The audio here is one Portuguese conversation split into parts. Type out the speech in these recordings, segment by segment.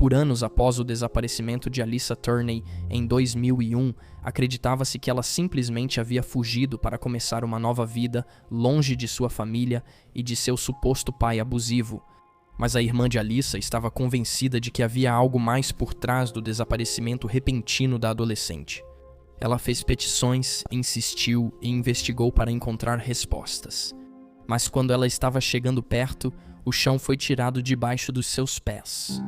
Por anos após o desaparecimento de Alyssa Turney em 2001, acreditava-se que ela simplesmente havia fugido para começar uma nova vida longe de sua família e de seu suposto pai abusivo. Mas a irmã de Alyssa estava convencida de que havia algo mais por trás do desaparecimento repentino da adolescente. Ela fez petições, insistiu e investigou para encontrar respostas. Mas quando ela estava chegando perto, o chão foi tirado debaixo dos seus pés.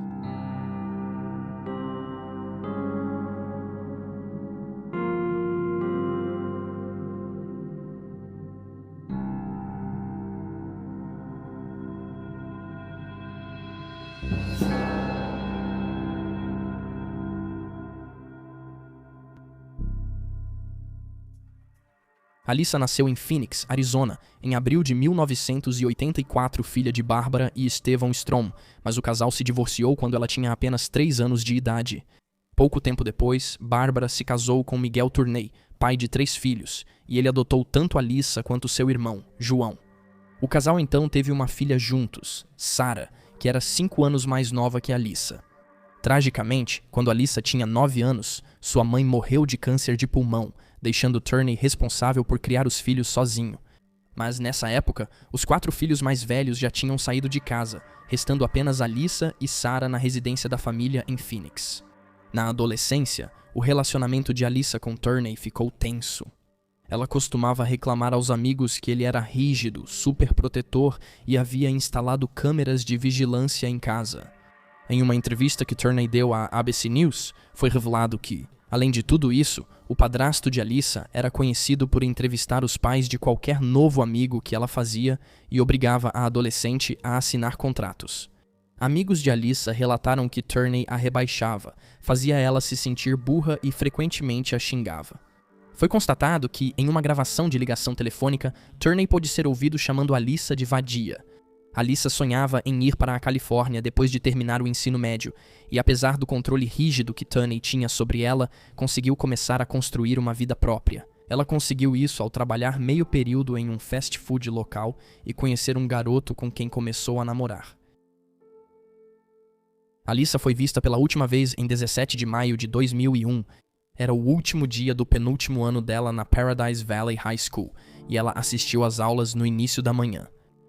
Alyssa nasceu em Phoenix, Arizona, em abril de 1984, filha de Barbara e Steven Strom, mas o casal se divorciou quando ela tinha apenas 3 anos de idade. Pouco tempo depois, Barbara se casou com Miguel Turney, pai de 3 filhos, e ele adotou tanto Alyssa quanto seu irmão, João. O casal então teve uma filha juntos, Sarah, que era 5 anos mais nova que Alyssa. Tragicamente, quando Alyssa tinha 9 anos, sua mãe morreu de câncer de pulmão, deixando Turney responsável por criar os filhos sozinho. Mas nessa época, os 4 filhos mais velhos já tinham saído de casa, restando apenas Alyssa e Sarah na residência da família em Phoenix. Na adolescência, o relacionamento de Alyssa com Turney ficou tenso. Ela costumava reclamar aos amigos que ele era rígido, super protetor e havia instalado câmeras de vigilância em casa. Em uma entrevista que Turney deu à ABC News, foi revelado que, além de tudo isso, o padrasto de Alyssa era conhecido por entrevistar os pais de qualquer novo amigo que ela fazia e obrigava a adolescente a assinar contratos. Amigos de Alyssa relataram que Turney a rebaixava, fazia ela se sentir burra e frequentemente a xingava. Foi constatado que, em uma gravação de ligação telefônica, Turney pôde ser ouvido chamando Alyssa de vadia. Alyssa sonhava em ir para a Califórnia depois de terminar o ensino médio, e apesar do controle rígido que Turney tinha sobre ela, conseguiu começar a construir uma vida própria. Ela conseguiu isso ao trabalhar meio período em um fast food local e conhecer um garoto com quem começou a namorar. Alyssa foi vista pela última vez em 17 de maio de 2001. Era o último dia do penúltimo ano dela na Paradise Valley High School, e ela assistiu às aulas no início da manhã.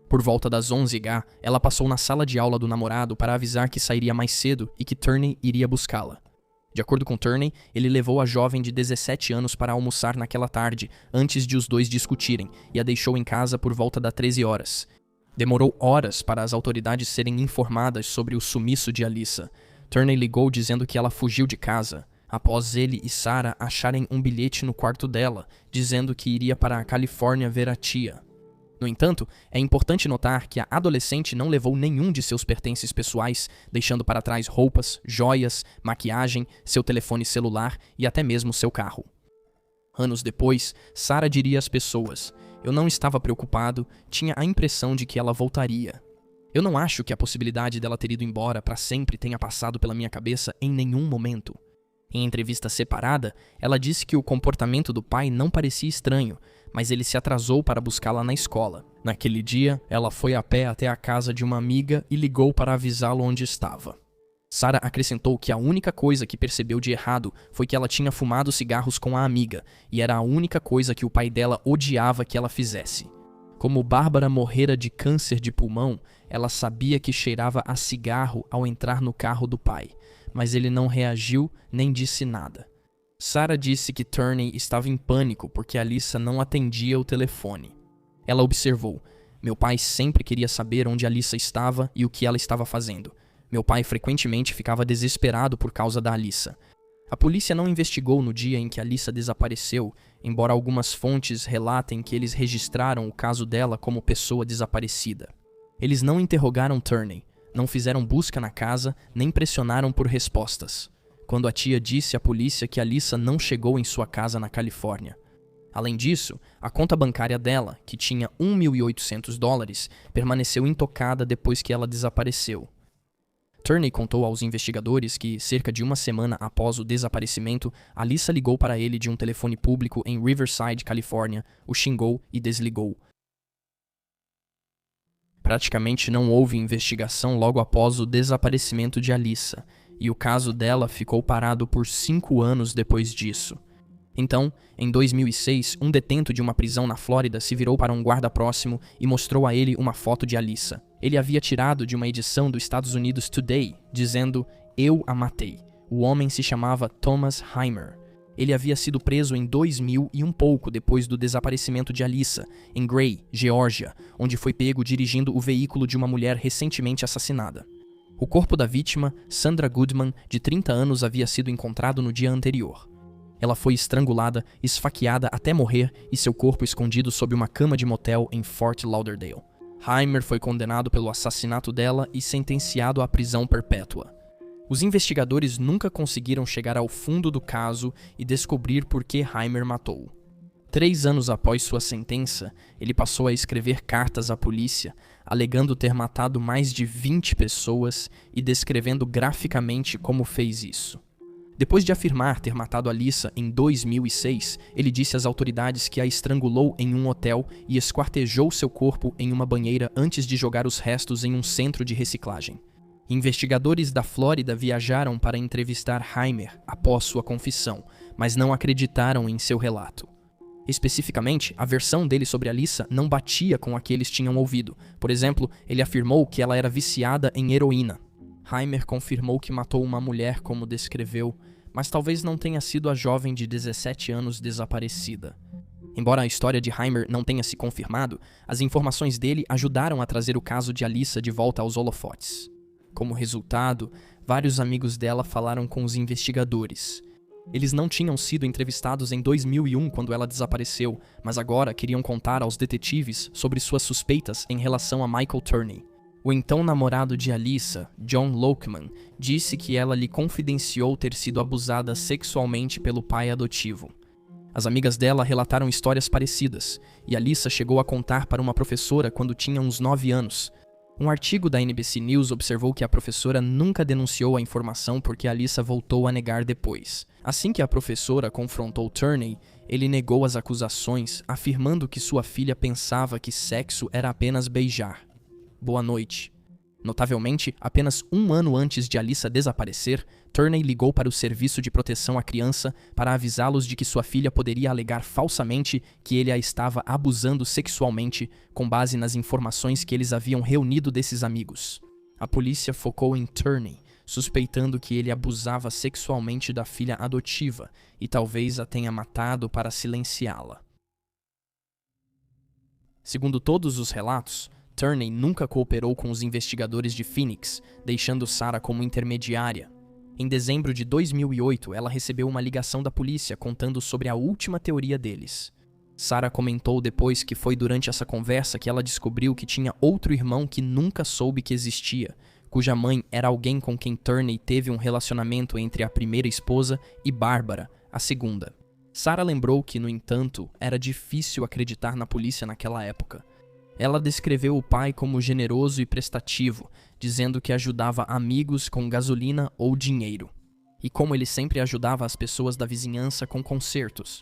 Por volta das 11h, ela passou na sala de aula do namorado para avisar que sairia mais cedo e que Turney iria buscá-la. De acordo com Turney, ele levou a jovem de 17 anos para almoçar naquela tarde, antes de os dois discutirem, e a deixou em casa por volta das 13 horas. Demorou horas para as autoridades serem informadas sobre o sumiço de Alyssa. Turney ligou dizendo que ela fugiu de casa, após ele e Sarah acharem um bilhete no quarto dela, dizendo que iria para a Califórnia ver a tia. No entanto, é importante notar que a adolescente não levou nenhum de seus pertences pessoais, deixando para trás roupas, joias, maquiagem, seu telefone celular e até mesmo seu carro. Anos depois, Sarah diria às pessoas: "Eu não estava preocupado, tinha a impressão de que ela voltaria. Eu não acho que a possibilidade dela ter ido embora para sempre tenha passado pela minha cabeça em nenhum momento." Em entrevista separada, ela disse que o comportamento do pai não parecia estranho, mas ele se atrasou para buscá-la na escola. Naquele dia, ela foi a pé até a casa de uma amiga e ligou para avisá-lo onde estava. Sarah acrescentou que a única coisa que percebeu de errado foi que ela tinha fumado cigarros com a amiga, e era a única coisa que o pai dela odiava que ela fizesse. Como Bárbara morrera de câncer de pulmão, ela sabia que cheirava a cigarro ao entrar no carro do pai, mas ele não reagiu nem disse nada. Sarah disse que Turney estava em pânico porque Alyssa não atendia o telefone. Ela observou: "Meu pai sempre queria saber onde Alyssa estava e o que ela estava fazendo. Meu pai frequentemente ficava desesperado por causa da Alyssa." A polícia não investigou no dia em que Alyssa desapareceu, embora algumas fontes relatem que eles registraram o caso dela como pessoa desaparecida. Eles não interrogaram Turney, não fizeram busca na casa, nem pressionaram por respostas. Quando a tia disse à polícia que Alyssa não chegou em sua casa na Califórnia. Além disso, a conta bancária dela, que tinha $1.800, permaneceu intocada depois que ela desapareceu. Turney contou aos investigadores que, cerca de uma semana após o desaparecimento, Alyssa ligou para ele de um telefone público em Riverside, Califórnia, o xingou e desligou. Praticamente não houve investigação logo após o desaparecimento de Alyssa, e o caso dela ficou parado por 5 anos depois disso. Então, em 2006, um detento de uma prisão na Flórida se virou para um guarda próximo e mostrou a ele uma foto de Alyssa. Ele havia tirado de uma edição do Estados Unidos Today, dizendo: "Eu a matei". O homem se chamava Thomas Heimer. Ele havia sido preso em 2000 e um pouco depois do desaparecimento de Alyssa, em Gray, Geórgia, onde foi pego dirigindo o veículo de uma mulher recentemente assassinada. O corpo da vítima, Sandra Goodman, de 30 anos, havia sido encontrado no dia anterior. Ela foi estrangulada, esfaqueada até morrer e seu corpo escondido sob uma cama de motel em Fort Lauderdale. Heimer foi condenado pelo assassinato dela e sentenciado à prisão perpétua. Os investigadores nunca conseguiram chegar ao fundo do caso e descobrir por que Heimer matou. 3 anos após sua sentença, ele passou a escrever cartas à polícia, alegando ter matado mais de 20 pessoas e descrevendo graficamente como fez isso. Depois de afirmar ter matado Alyssa em 2006, ele disse às autoridades que a estrangulou em um hotel e esquartejou seu corpo em uma banheira antes de jogar os restos em um centro de reciclagem. Investigadores da Flórida viajaram para entrevistar Heimer após sua confissão, mas não acreditaram em seu relato. Especificamente, a versão dele sobre Alyssa não batia com a que eles tinham ouvido. Por exemplo, ele afirmou que ela era viciada em heroína. Heimer confirmou que matou uma mulher como descreveu, mas talvez não tenha sido a jovem de 17 anos desaparecida. Embora a história de Heimer não tenha se confirmado, as informações dele ajudaram a trazer o caso de Alyssa de volta aos holofotes. Como resultado, vários amigos dela falaram com os investigadores. Eles não tinham sido entrevistados em 2001 quando ela desapareceu, mas agora queriam contar aos detetives sobre suas suspeitas em relação a Michael Turney. O então namorado de Alyssa, John Lockman, disse que ela lhe confidenciou ter sido abusada sexualmente pelo pai adotivo. As amigas dela relataram histórias parecidas, e Alyssa chegou a contar para uma professora quando tinha uns 9 anos. Um artigo da NBC News observou que a professora nunca denunciou a informação porque Alyssa voltou a negar depois. Assim que a professora confrontou Turney, ele negou as acusações, afirmando que sua filha pensava que sexo era apenas beijar. Boa noite. Notavelmente, apenas 1 ano antes de Alyssa desaparecer, Turney ligou para o Serviço de Proteção à Criança para avisá-los de que sua filha poderia alegar falsamente que ele a estava abusando sexualmente com base nas informações que eles haviam reunido desses amigos. A polícia focou em Turney, suspeitando que ele abusava sexualmente da filha adotiva e talvez a tenha matado para silenciá-la. Segundo todos os relatos, Turney nunca cooperou com os investigadores de Phoenix, deixando Sarah como intermediária. Em dezembro de 2008, ela recebeu uma ligação da polícia contando sobre a última teoria deles. Sarah comentou depois que foi durante essa conversa que ela descobriu que tinha outro irmão que nunca soube que existia, cuja mãe era alguém com quem Turney teve um relacionamento entre a primeira esposa e Barbara, a segunda. Sarah lembrou que, no entanto, era difícil acreditar na polícia naquela época. Ela descreveu o pai como generoso e prestativo, dizendo que ajudava amigos com gasolina ou dinheiro, e como ele sempre ajudava as pessoas da vizinhança com concertos.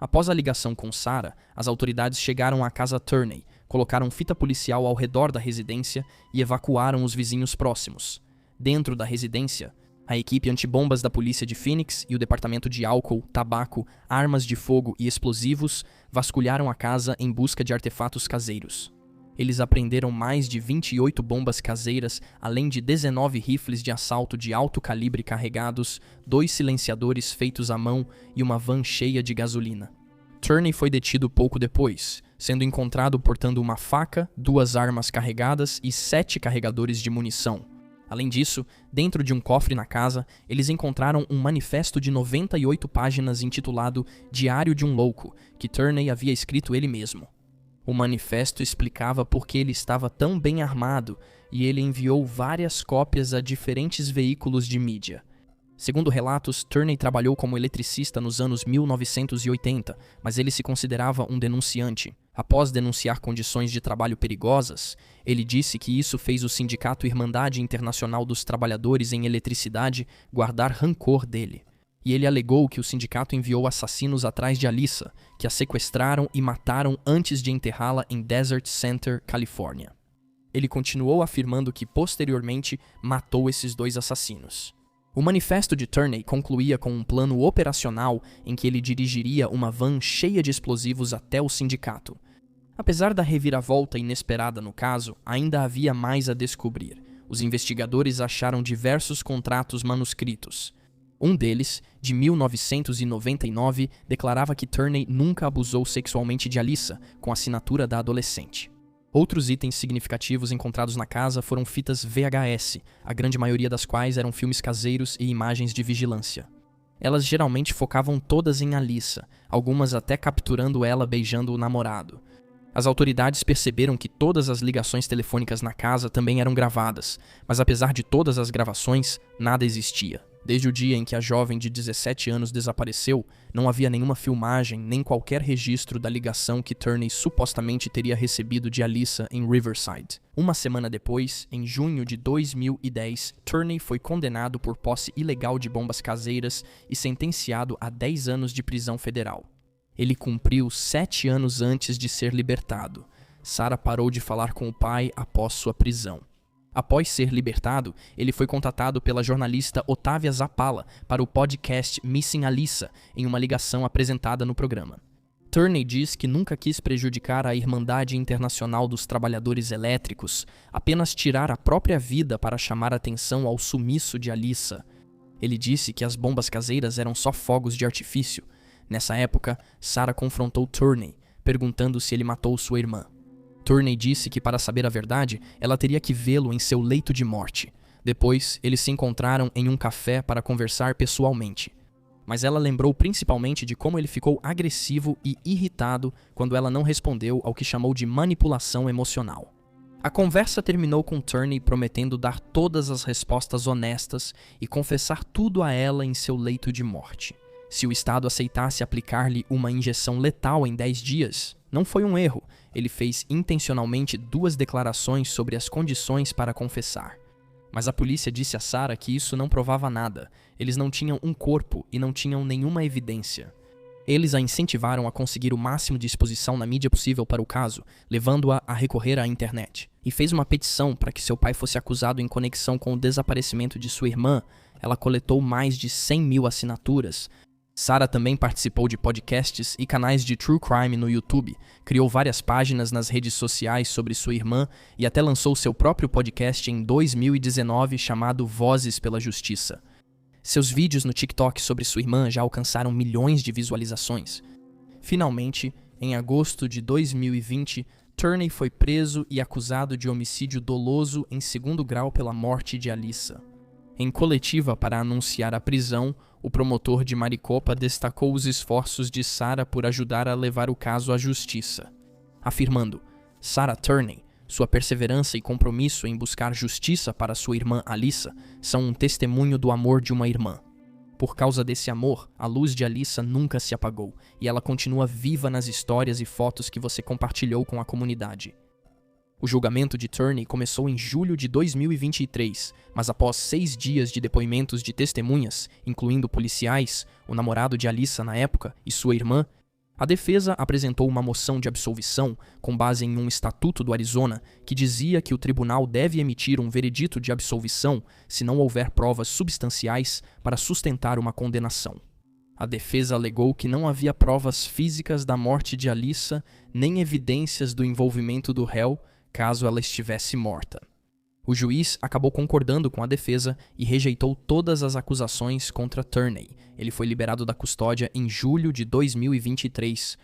Após a ligação com Sarah, as autoridades chegaram à casa Turney, colocaram fita policial ao redor da residência e evacuaram os vizinhos próximos. Dentro da residência, a equipe antibombas da polícia de Phoenix e o departamento de álcool, tabaco, armas de fogo e explosivos vasculharam a casa em busca de artefatos caseiros. Eles apreenderam mais de 28 bombas caseiras, além de 19 rifles de assalto de alto calibre carregados, 2 silenciadores feitos à mão e uma van cheia de gasolina. Turney foi detido pouco depois, sendo encontrado portando uma faca, 2 armas carregadas e 7 carregadores de munição. Além disso, dentro de um cofre na casa, eles encontraram um manifesto de 98 páginas intitulado Diário de um Louco, que Turney havia escrito ele mesmo. O manifesto explicava por que ele estava tão bem armado e ele enviou várias cópias a diferentes veículos de mídia. Segundo relatos, Turney trabalhou como eletricista nos anos 1980, mas ele se considerava um denunciante. Após denunciar condições de trabalho perigosas, ele disse que isso fez o sindicato Irmandade Internacional dos Trabalhadores em Eletricidade guardar rancor dele. E ele alegou que o sindicato enviou assassinos atrás de Alyssa, que a sequestraram e mataram antes de enterrá-la em Desert Center, Califórnia. Ele continuou afirmando que, posteriormente, matou esses 2 assassinos. O manifesto de Turney concluía com um plano operacional em que ele dirigiria uma van cheia de explosivos até o sindicato. Apesar da reviravolta inesperada no caso, ainda havia mais a descobrir. Os investigadores acharam diversos contratos manuscritos. Um deles, de 1999, declarava que Turney nunca abusou sexualmente de Alyssa, com a assinatura da adolescente. Outros itens significativos encontrados na casa foram fitas VHS, a grande maioria das quais eram filmes caseiros e imagens de vigilância. Elas geralmente focavam todas em Alyssa, algumas até capturando ela beijando o namorado. As autoridades perceberam que todas as ligações telefônicas na casa também eram gravadas, mas apesar de todas as gravações, nada existia. Desde o dia em que a jovem de 17 anos desapareceu, não havia nenhuma filmagem nem qualquer registro da ligação que Turney supostamente teria recebido de Alyssa em Riverside. Uma semana depois, em junho de 2010, Turney foi condenado por posse ilegal de bombas caseiras e sentenciado a 10 anos de prisão federal. Ele cumpriu 7 anos antes de ser libertado. Sarah parou de falar com o pai após sua prisão. Após ser libertado, ele foi contatado pela jornalista Otávia Zapala para o podcast Missing Alyssa, em uma ligação apresentada no programa. Turney diz que nunca quis prejudicar a Irmandade Internacional dos Trabalhadores Elétricos, apenas tirar a própria vida para chamar atenção ao sumiço de Alyssa. Ele disse que as bombas caseiras eram só fogos de artifício. Nessa época, Sarah confrontou Turney, perguntando se ele matou sua irmã. Turney disse que, para saber a verdade, ela teria que vê-lo em seu leito de morte. Depois, eles se encontraram em um café para conversar pessoalmente. Mas ela lembrou principalmente de como ele ficou agressivo e irritado quando ela não respondeu ao que chamou de manipulação emocional. A conversa terminou com Turney prometendo dar todas as respostas honestas e confessar tudo a ela em seu leito de morte. Se o Estado aceitasse aplicar-lhe uma injeção letal em 10 dias, não foi um erro. Ele fez intencionalmente 2 declarações sobre as condições para confessar. Mas a polícia disse a Sarah que isso não provava nada. Eles não tinham um corpo e não tinham nenhuma evidência. Eles a incentivaram a conseguir o máximo de exposição na mídia possível para o caso, levando-a a recorrer à internet. E fez uma petição para que seu pai fosse acusado em conexão com o desaparecimento de sua irmã. Ela coletou mais de 100 mil assinaturas. Sarah também participou de podcasts e canais de true crime no YouTube, criou várias páginas nas redes sociais sobre sua irmã e até lançou seu próprio podcast em 2019 chamado Vozes pela Justiça. Seus vídeos no TikTok sobre sua irmã já alcançaram milhões de visualizações. Finalmente, em agosto de 2020, Turney foi preso e acusado de homicídio doloso em 2º grau pela morte de Alyssa. Em coletiva para anunciar a prisão, o promotor de Maricopa destacou os esforços de Sarah por ajudar a levar o caso à justiça, afirmando: Sarah Turney, sua perseverança e compromisso em buscar justiça para sua irmã Alyssa são um testemunho do amor de uma irmã. Por causa desse amor, a luz de Alyssa nunca se apagou e ela continua viva nas histórias e fotos que você compartilhou com a comunidade. O julgamento de Turney começou em julho de 2023, mas após 6 dias de depoimentos de testemunhas, incluindo policiais, o namorado de Alyssa na época e sua irmã, a defesa apresentou uma moção de absolvição com base em um estatuto do Arizona que dizia que o tribunal deve emitir um veredito de absolvição se não houver provas substanciais para sustentar uma condenação. A defesa alegou que não havia provas físicas da morte de Alyssa nem evidências do envolvimento do réu caso ela estivesse morta. O juiz acabou concordando com a defesa e rejeitou todas as acusações contra Turney. Ele foi liberado da custódia em julho de 2023.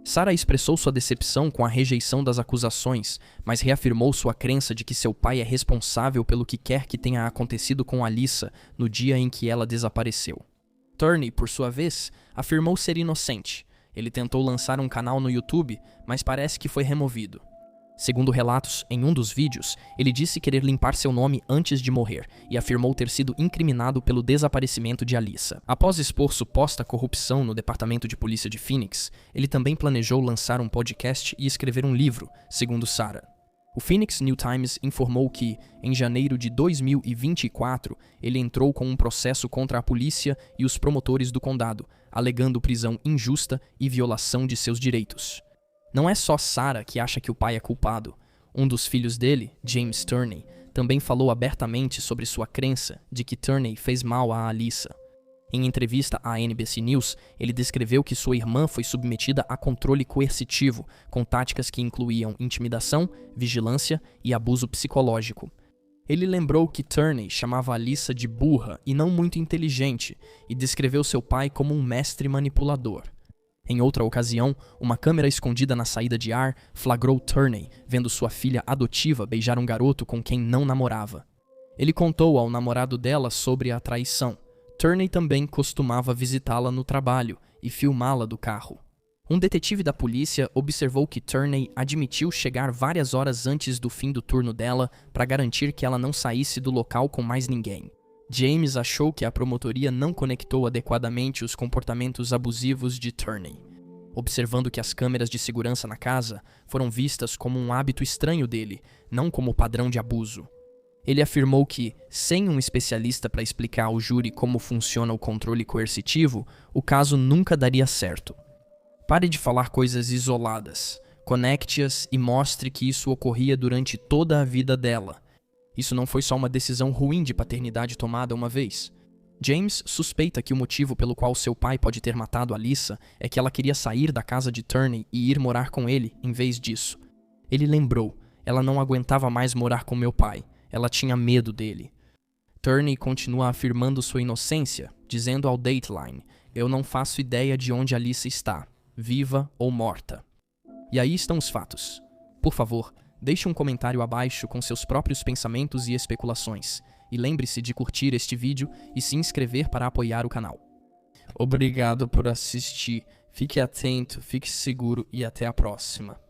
Sarah expressou sua decepção com a rejeição das acusações, mas reafirmou sua crença de que seu pai é responsável pelo que quer que tenha acontecido com Alyssa no dia em que ela desapareceu. Turney, por sua vez, afirmou ser inocente. Ele tentou lançar um canal no YouTube, mas parece que foi removido. Segundo relatos, em um dos vídeos, ele disse querer limpar seu nome antes de morrer e afirmou ter sido incriminado pelo desaparecimento de Alyssa. Após expor suposta corrupção no Departamento de Polícia de Phoenix, ele também planejou lançar um podcast e escrever um livro, segundo Sarah. O Phoenix New Times informou que, em janeiro de 2024, ele entrou com um processo contra a polícia e os promotores do condado, alegando prisão injusta e violação de seus direitos. Não é só Sarah que acha que o pai é culpado. Um dos filhos dele, James Turney, também falou abertamente sobre sua crença de que Turney fez mal a Alyssa. Em entrevista à NBC News, ele descreveu que sua irmã foi submetida a controle coercitivo, com táticas que incluíam intimidação, vigilância e abuso psicológico. Ele lembrou que Turney chamava Alyssa de burra e não muito inteligente, e descreveu seu pai como um mestre manipulador. Em outra ocasião, uma câmera escondida na saída de ar flagrou Turney vendo sua filha adotiva beijar um garoto com quem não namorava. Ele contou ao namorado dela sobre a traição. Turney também costumava visitá-la no trabalho e filmá-la do carro. Um detetive da polícia observou que Turney admitiu chegar várias horas antes do fim do turno dela para garantir que ela não saísse do local com mais ninguém. James achou que a promotoria não conectou adequadamente os comportamentos abusivos de Turney, observando que as câmeras de segurança na casa foram vistas como um hábito estranho dele, não como padrão de abuso. Ele afirmou que, sem um especialista para explicar ao júri como funciona o controle coercitivo, o caso nunca daria certo. Pare de falar coisas isoladas, conecte-as e mostre que isso ocorria durante toda a vida dela. Isso não foi só uma decisão ruim de paternidade tomada uma vez. James suspeita que o motivo pelo qual seu pai pode ter matado Alyssa é que ela queria sair da casa de Turney e ir morar com ele em vez disso. Ele lembrou, ela não aguentava mais morar com meu pai, ela tinha medo dele. Turney continua afirmando sua inocência, dizendo ao Dateline, eu não faço ideia de onde Alyssa está, viva ou morta. E aí estão os fatos. Por favor, deixe um comentário abaixo com seus próprios pensamentos e especulações. E lembre-se de curtir este vídeo e se inscrever para apoiar o canal. Obrigado por assistir. Fique atento, fique seguro e até a próxima.